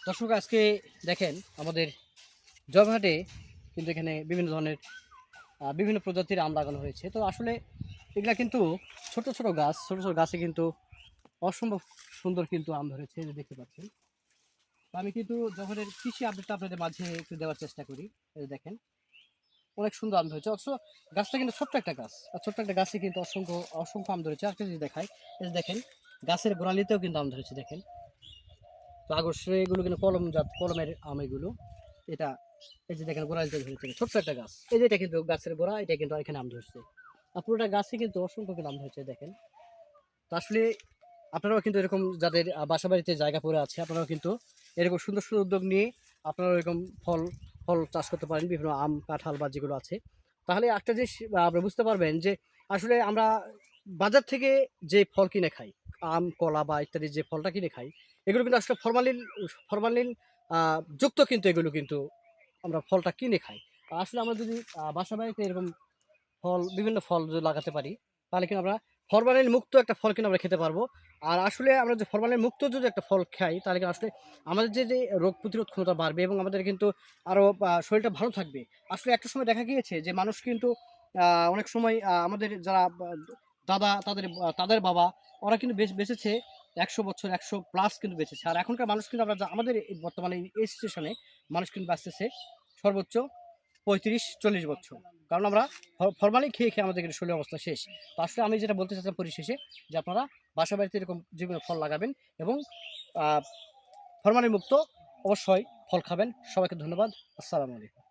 দর্শক আজকে দেখেন আমাদের জয়ঘাটে কিন্তু এখানে বিভিন্ন ধরনের বিভিন্ন প্রজাতির আম লাগানো হয়েছে। তো আসলে এগুলা কিন্তু ছোট ছোট গাছ, ছোট ছোট গাছে কিন্তু অসম্ভব সুন্দর কিন্তু আম ধরেছে, এই যে দেখতে পাচ্ছেন। তো আমি কিন্তু জয়ঘাটের কৃষি আপডেটটা আপনাদের মাঝে একটু দেওয়ার চেষ্টা করি। এই যে দেখেন অনেক সুন্দর আম ধরেছে, অথচ গাছটা কিন্তু ছোট্ট একটা গাছ, আর ছোট্ট একটা গাছে কিন্তু অসংখ্য অসংখ্য আম ধরেছে। আর যদি দেখায়, এই যে দেখেন গাছের গোড়ালিতেও কিন্তু আম ধরেছে দেখেন। তো আগস্টে এগুলো কিন্তু কলমের আম এগুলো। এটা এই যে দেখেন গোড়ালিতে ধরেছে ছোট্ট একটা গাছ, এই যে এটা কিন্তু গাছের গোড়া, এটা কিন্তু এখানে আম ধরছে। আর পুরোটা গাছে কিন্তু অসংখ্য কিন্তু আম ধরেছে দেখেন। তো আসলে আপনারাও কিন্তু এরকম যাদের বাসা বাড়িতে জায়গা পড়ে আছে, আপনারাও কিন্তু এরকম সুন্দর সুন্দর উদ্যোগ নিয়ে আপনারা এরকম ফল ফল চাষ করতে পারেন, বিভিন্ন আম কাঁঠাল বা যেগুলো আছে। তাহলে একটা জিনিস আপনি বুঝতে পারবেন যে আসলে আমরা বাজার থেকে যে ফল কিনে খাই, আম কলা বা ইত্যাদি যে ফলটা কিনে খাই, এগুলো কিন্তু আসলে ফরমালিন ফরমালিন যুক্ত কিন্তু এগুলো কিন্তু আমরা ফলটা কিনে খাই। আর আসলে আমরা যদি বাসা বাড়িতে এরকম বিভিন্ন ফল যদি লাগাতে পারি, তাহলে কিন্তু আমরা ফরমালিন মুক্ত একটা ফল কিন্তু আমরা খেতে পারবো। আর আসলে আমরা যে ফরমালিন মুক্ত যদি একটা ফল খাই, তাহলে কিন্তু আসলে আমাদের যে রোগ প্রতিরোধ ক্ষমতা বাড়বে এবং আমাদের কিন্তু আরো শরীরটা ভালো থাকবে। আসলে একটা সময় দেখা গিয়েছে যে মানুষ কিন্তু অনেক সময় আমাদের যারা দাদা তাদের বাবা, ওরা কিন্তু বেঁচেছে ১০০ বছর, ১০০+ কিন্তু বেঁচেছে। আর এখনকার মানুষ কিন্তু আমাদের এই বর্তমানে এই সিচুয়েশনে মানুষ কিন্তু বাঁচতেছে সর্বোচ্চ ৩৫-৪০ বছর। কারণ আমরা ফরমালিন খেয়ে খেয়ে আমাদের কিন্তু শরীরের অবস্থা শেষ। তো আসলে আমি যেটা বলতে চাচ্ছিলাম পরিশেষে, যে আপনারা বাসা বাড়িতে এরকম বিভিন্ন ফল লাগাবেন এবং ফরমালিন মুক্ত অবশ্যই ফল খাবেন। সবাইকে ধন্যবাদ। আসসালামু আলাইকুম।